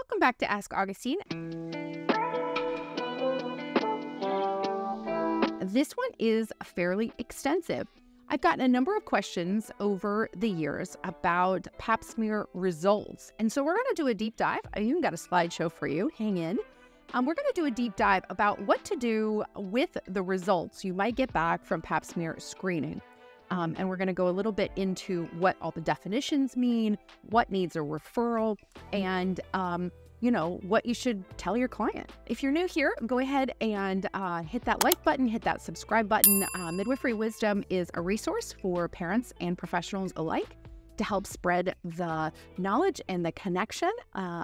Welcome back to Ask Augustine. This one is fairly extensive. I've gotten a number of questions over the years about pap smear results. And so we're going to do a deep dive. I even got a slideshow for you. Hang in. We're going to do a deep dive about what to do with the results you might get back from pap smear screening. And we're going to go a little bit into what all the definitions mean, what needs a referral, and what you should tell your client. If you're new here, go ahead and hit that like button, hit that subscribe button. Midwifery Wisdom is a resource for parents and professionals alike to help spread the knowledge and the connection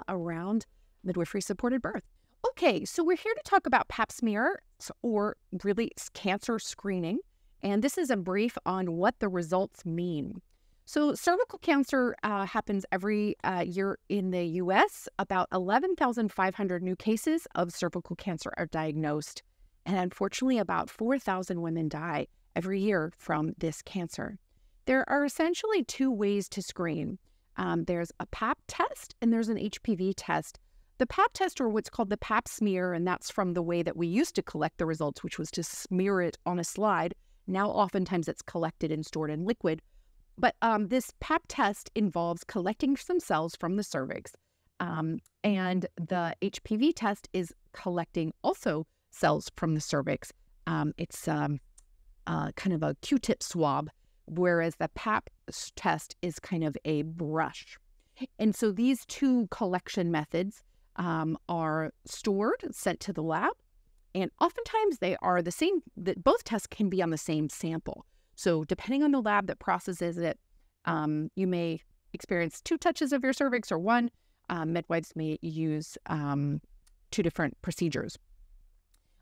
around midwifery-supported birth. Okay, so we're here to talk about pap smear, or really cancer screening. And this is a brief on what the results mean. So cervical cancer happens every year in the U.S. About 11,500 new cases of cervical cancer are diagnosed. And unfortunately, about 4,000 women die every year from this cancer. There are essentially two ways to screen. There's a pap test and there's an HPV test. The pap test, or what's called the pap smear, and that's from the way that we used to collect the results, which was to smear it on a slide. Now, oftentimes it's collected and stored in liquid. But this pap test involves collecting some cells from the cervix. And the HPV test is collecting also cells from the cervix. It's kind of a Q-tip swab, whereas the pap test is kind of a brush. And so these two collection methods are stored, sent to the lab. And oftentimes they are the same, that both tests can be on the same sample. So depending on the lab that processes it, you may experience 2 touches of your cervix or 1. Midwives may use 2 different procedures.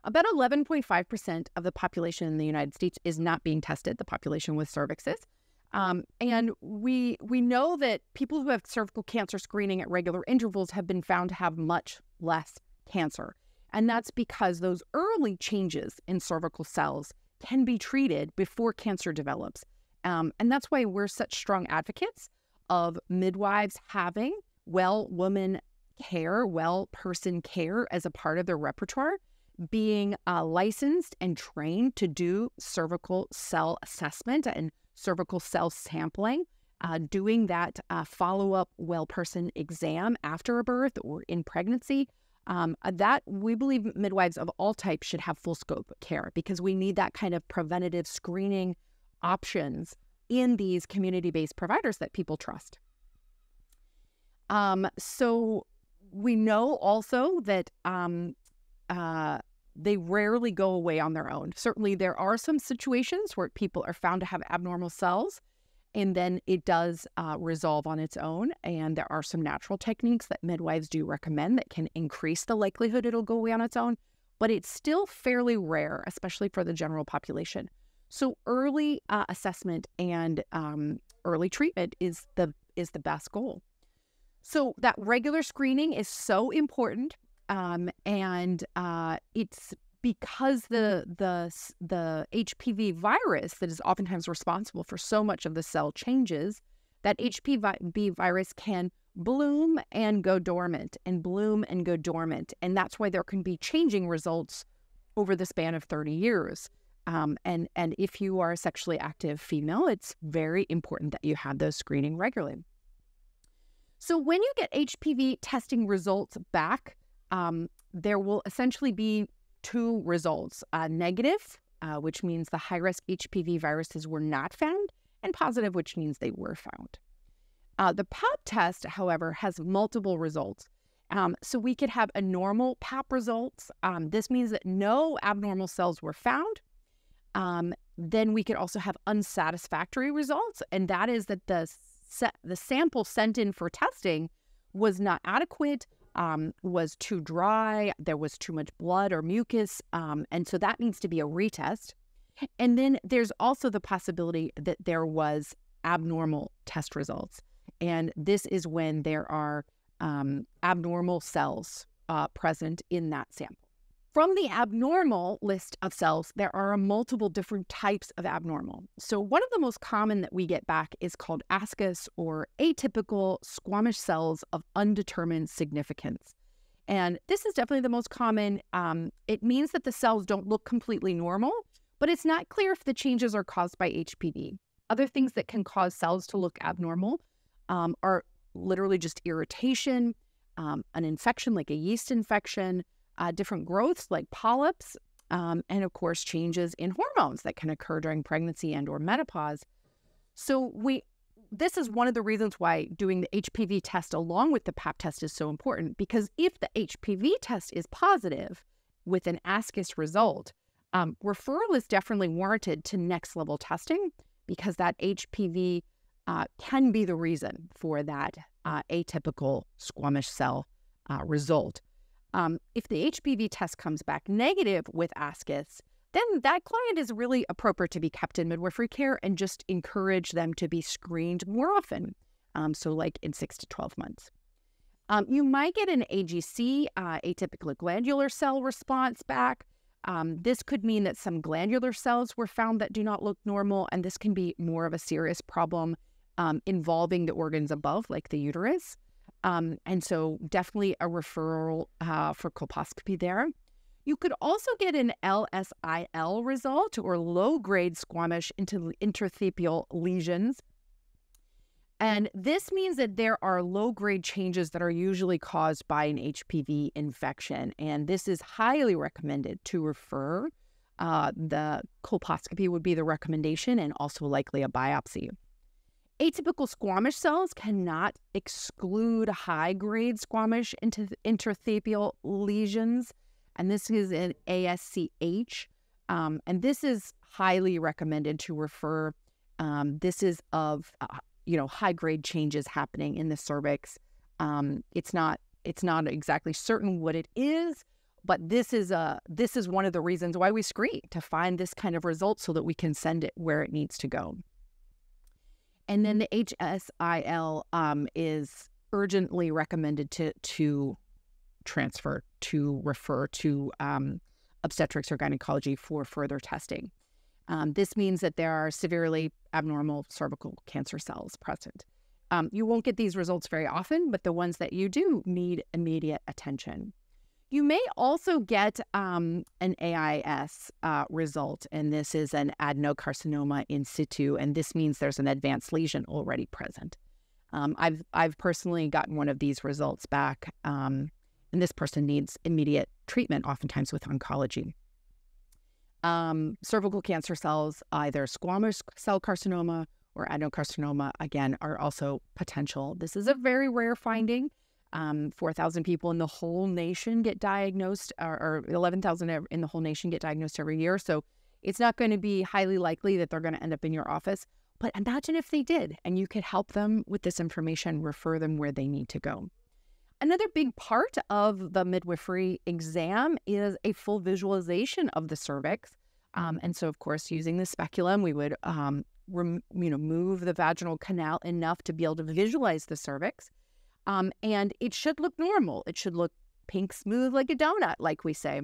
About 11.5% of the population in the United States is not being tested, the population with cervixes. And we know that people who have cervical cancer screening at regular intervals have been found to have much less cancer. And that's because those early changes in cervical cells can be treated before cancer develops. And that's why we're such strong advocates of midwives having well-woman care, well-person care as a part of their repertoire, being licensed and trained to do cervical cell assessment and cervical cell sampling, doing that follow-up well-person exam after a birth or in pregnancy. That we believe midwives of all types should have full scope care, because we need that kind of preventative screening options in these community-based providers that people trust. So we know also that they rarely go away on their own. Certainly there are some situations where people are found to have abnormal cells, and then it does resolve on its own. And there are some natural techniques that midwives do recommend that can increase the likelihood it'll go away on its own. But it's still fairly rare, especially for the general population. So early assessment and early treatment is the best goal. So that regular screening is so important, and it's because the HPV virus that is oftentimes responsible for so much of the cell changes, that HPV virus can bloom and go dormant, and bloom and go dormant. And that's why there can be changing results over the span of 30 years. And if you are a sexually active female, it's very important that you have those screening regularly. So when you get HPV testing results back, there will essentially be 2 results: negative, which means the high-risk HPV viruses were not found, and positive, which means they were found. The pap test, however, has multiple results. So we could have a normal pap results. This means that no abnormal cells were found. Then we could also have unsatisfactory results, and that is that the sample sent in for testing was not adequate, was too dry, there was too much blood or mucus, and so that needs to be a retest. And then there's also the possibility that there was abnormal test results, and this is when there are abnormal cells present in that sample. From the abnormal list of cells, there are multiple different types of abnormal. So one of the most common that we get back is called ASKAS, or atypical squamous cells of undetermined significance. And this is definitely the most common. It means that the cells don't look completely normal, but it's not clear if the changes are caused by HPV. Other things that can cause cells to look abnormal are literally just irritation, an infection like a yeast infection, different growths like polyps, and of course changes in hormones that can occur during pregnancy and or menopause. So this is one of the reasons why doing the HPV test along with the Pap test is so important, because if the HPV test is positive with an ASKAS result, referral is definitely warranted to next level testing, because that HPV can be the reason for that atypical squamous cell result. If the HPV test comes back negative with ASKAS, then that client is really appropriate to be kept in midwifery care and just encourage them to be screened more often, so like in 6 to 12 months. You might get an AGC, atypical glandular cell response back. This could mean that some glandular cells were found that do not look normal, and this can be more of a serious problem involving the organs above, like the uterus. And so definitely a referral for colposcopy there. You could also get an LSIL result, or low-grade squamous intrathepial lesions. And this means that there are low-grade changes that are usually caused by an HPV infection. And this is highly recommended to refer. The colposcopy would be the recommendation, and also likely a biopsy. Atypical squamous cells cannot exclude high-grade squamous intrathepial lesions, and this is an ASCH, and this is highly recommended to refer. This is of high-grade changes happening in the cervix. It's not exactly certain what it is, but this is one of the reasons why we screen, to find this kind of result so that we can send it where it needs to go. And then the HSIL is urgently recommended to refer to obstetrics or gynecology for further testing. This means that there are severely abnormal cervical cancer cells present. You won't get these results very often, but the ones that you do need immediate attention. You may also get an AIS result, and this is an adenocarcinoma in situ, and this means there's an advanced lesion already present. I've personally gotten one of these results back, and this person needs immediate treatment, oftentimes with oncology. Cervical cancer cells, either squamous cell carcinoma or adenocarcinoma, again, are also potential. This is a very rare finding. 4,000 people in the whole nation get diagnosed, or 11,000 in the whole nation get diagnosed every year. So it's not going to be highly likely that they're going to end up in your office. But imagine if they did, and you could help them with this information, refer them where they need to go. Another big part of the midwifery exam is a full visualization of the cervix. And so, of course, using the speculum, we would move the vaginal canal enough to be able to visualize the cervix. And it should look normal. It should look pink, smooth like a donut, like we say.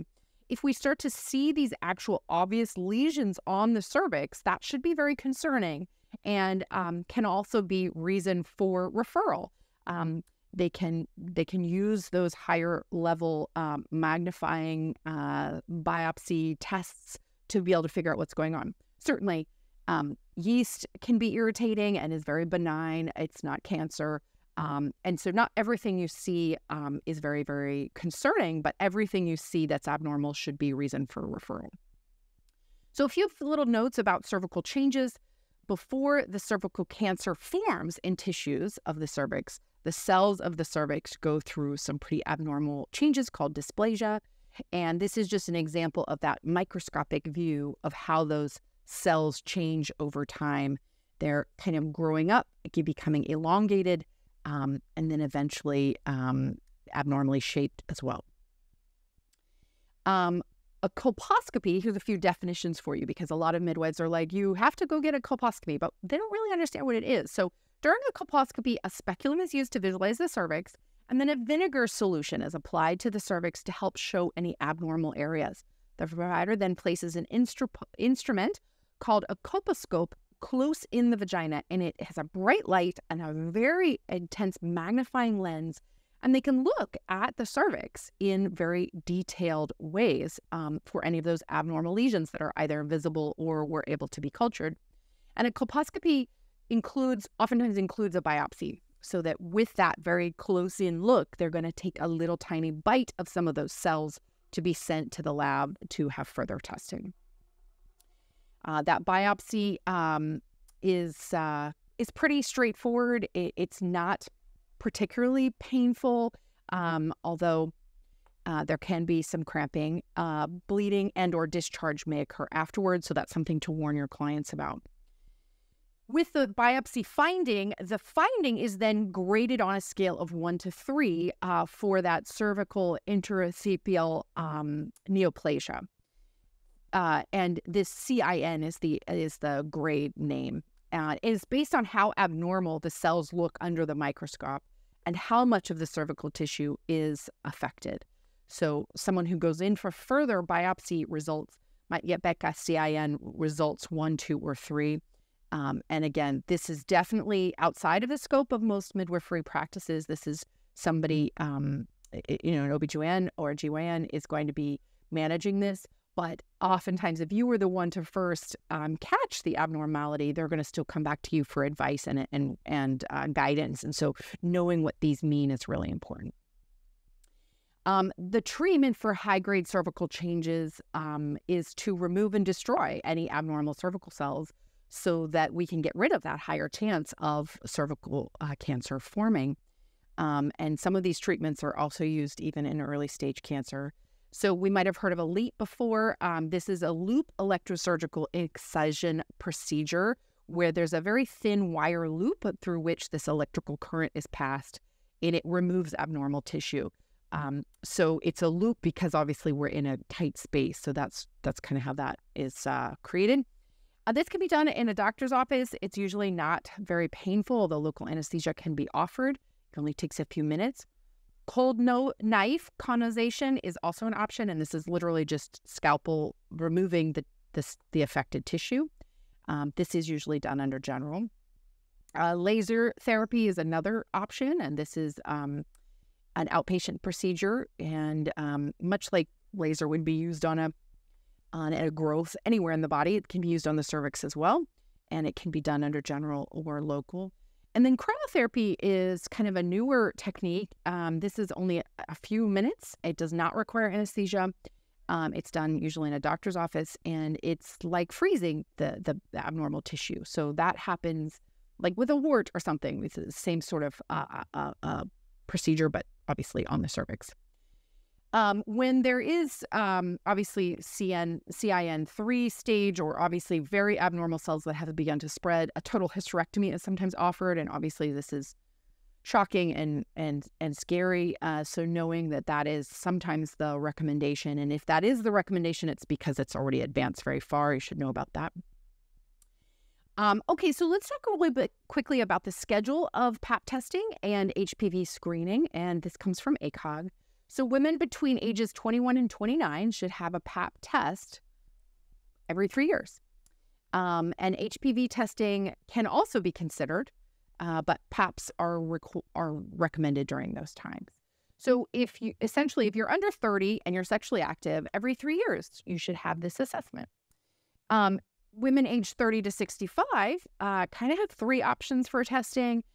If we start to see these actual obvious lesions on the cervix, that should be very concerning, and can also be reason for referral. They can use those higher level magnifying biopsy tests to be able to figure out what's going on. Certainly, yeast can be irritating and is very benign. It's not cancer. And so not everything you see is very, very concerning, but everything you see that's abnormal should be reason for referral. So a few little notes about cervical changes. Before the cervical cancer forms in tissues of the cervix, the cells of the cervix go through some pretty abnormal changes called dysplasia. And this is just an example of that microscopic view of how those cells change over time. They're kind of growing up, becoming elongated, and then eventually abnormally shaped as well. A colposcopy, here's a few definitions for you, because a lot of midwives are like, you have to go get a colposcopy, but they don't really understand what it is. So during a colposcopy, a speculum is used to visualize the cervix, And then a vinegar solution is applied to the cervix to help show any abnormal areas. The provider then places an instrument called a colposcope close in the vagina, and it has a bright light and a very intense magnifying lens, and they can look at the cervix in very detailed ways for any of those abnormal lesions that are either visible or were able to be cultured. And a colposcopy oftentimes includes a biopsy, so that with that very close-in look, they're going to take a little tiny bite of some of those cells to be sent to the lab to have further testing. That biopsy is pretty straightforward. It's not particularly painful, although there can be some cramping. Bleeding and or discharge may occur afterwards, so that's something to warn your clients about. With the biopsy finding, the finding is then graded on a scale of 1 to 3 for that cervical intracepial neoplasia. And this CIN is the grade name. It is based on how abnormal the cells look under the microscope and how much of the cervical tissue is affected. So someone who goes in for further biopsy results might get back a CIN results 1, 2, or 3. And again, this is definitely outside of the scope of most midwifery practices. This is somebody, an OB-GYN or a GYN is going to be managing this. But oftentimes, if you were the one to first catch the abnormality, they're going to still come back to you for advice and guidance. And so knowing what these mean is really important. The treatment for high-grade cervical changes is to remove and destroy any abnormal cervical cells so that we can get rid of that higher chance of cervical cancer forming. And some of these treatments are also used even in early stage cancer. So we might have heard of a LEEP before. This is a loop electrosurgical excision procedure where there's a very thin wire loop through which this electrical current is passed, and it removes abnormal tissue. So it's a loop because obviously we're in a tight space. So that's kind of how that is created. This can be done in a doctor's office. It's usually not very painful, although local anesthesia can be offered. It only takes a few minutes. Cold knife conization is also an option, and this is literally just scalpel removing the affected tissue. This is usually done under general. Laser therapy is another option, and this is an outpatient procedure, and much like laser would be used on a growth anywhere in the body, it can be used on the cervix as well, and it can be done under general or local. And then cryotherapy is kind of a newer technique. This is only a few minutes. It does not require anesthesia. It's done usually in a doctor's office, and it's like freezing the abnormal tissue. So that happens like with a wart or something. It's the same sort of procedure, but obviously on the cervix. When there is obviously CIN3 stage, or obviously very abnormal cells that have begun to spread, a total hysterectomy is sometimes offered, and obviously this is shocking and scary. So knowing that is sometimes the recommendation, and if that is the recommendation, it's because it's already advanced very far. You should know about that. Okay, so let's talk a little bit quickly about the schedule of Pap testing and HPV screening, and this comes from ACOG. So women between ages 21 and 29 should have a Pap test every 3 years. And HPV testing can also be considered, but Paps are recommended during those times. So if you're under 30 and you're sexually active, every 3 years, you should have this assessment. Women aged 30 to 65 kind of have 3 options for testing.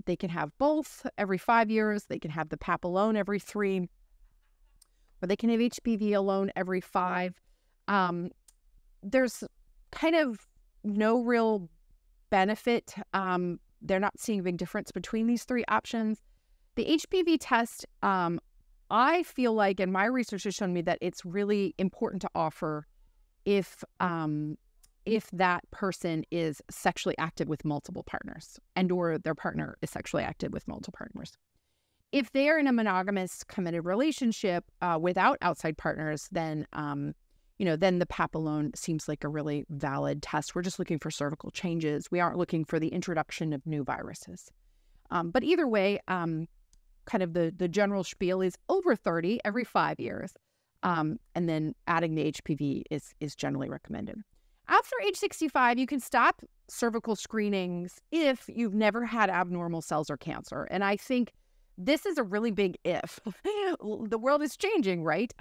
They can have both every 5 years. They can have the Pap alone every 3, or they can have HPV alone every 5. There's kind of no real benefit. They're not seeing a big difference between these 3 options. The HPV test, I feel like, and my research has shown me that it's really important to offer if that person is sexually active with multiple partners, and or their partner is sexually active with multiple partners. If they are in a monogamous committed relationship without outside partners, then then the Pap alone seems like a really valid test. We're just looking for cervical changes. We aren't looking for the introduction of new viruses. But either way, kind of the general spiel is over 30 every 5 years. And then adding the HPV is generally recommended. After age 65, you can stop cervical screenings if you've never had abnormal cells or cancer. And I think this is a really big if. The world is changing, right?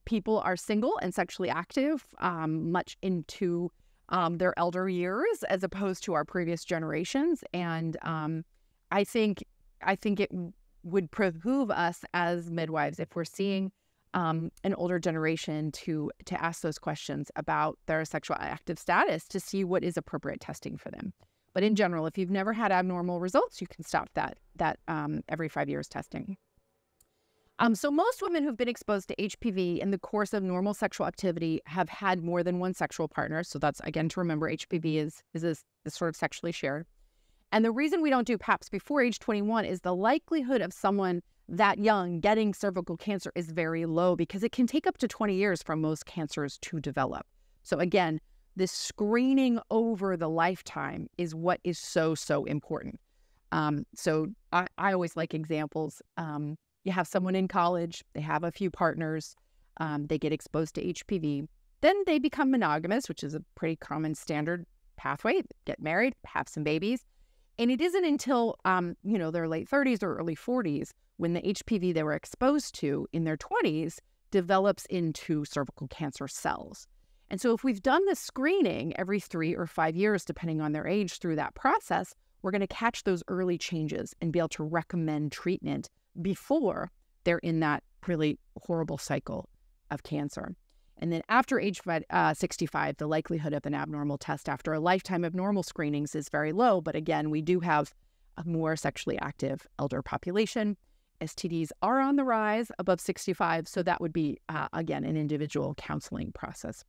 People are single and sexually active, much into their elder years as opposed to our previous generations. And I think it would behoove us as midwives, if we're seeing an older generation, to ask those questions about their sexual active status to see what is appropriate testing for them. But in general, if you've never had abnormal results, you can stop that every 5 years testing. So most women who've been exposed to HPV in the course of normal sexual activity have had more than one sexual partner. So that's, again, to remember, HPV is sort of sexually shared. And the reason we don't do PAPs before age 21 is the likelihood of someone that young getting cervical cancer is very low, because it can take up to 20 years for most cancers to develop. So again, this screening over the lifetime is what is so, so important. So I always like examples. You have someone in college, they have a few partners, they get exposed to HPV, then they become monogamous, which is a pretty common standard pathway, get married, have some babies. And it isn't until, their late 30s or early 40s when the HPV they were exposed to in their 20s develops into cervical cancer cells. And so if we've done the screening every 3 or 5 years, depending on their age, through that process, we're going to catch those early changes and be able to recommend treatment before they're in that really horrible cycle of cancer. And then after age 65, the likelihood of an abnormal test after a lifetime of normal screenings is very low. But again, we do have a more sexually active elder population. STDs are on the rise above 65. So that would be, again, an individual counseling process.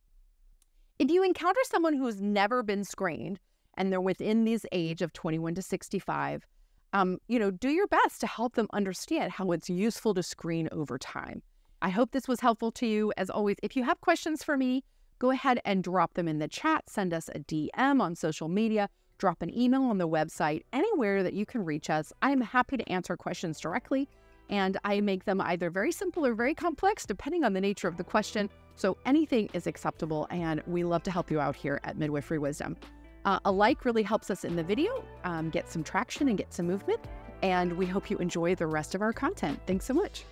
If you encounter someone who's never been screened and they're within this age of 21 to 65, do your best to help them understand how it's useful to screen over time. I hope this was helpful to you. As always, if you have questions for me, go ahead and drop them in the chat. Send us a DM on social media. Drop an email on the website, anywhere that you can reach us. I am happy to answer questions directly, and I make them either very simple or very complex, depending on the nature of the question. So anything is acceptable, and we love to help you out here at Midwifery Wisdom. A like really helps us in the video, get some traction and get some movement, and we hope you enjoy the rest of our content. Thanks so much.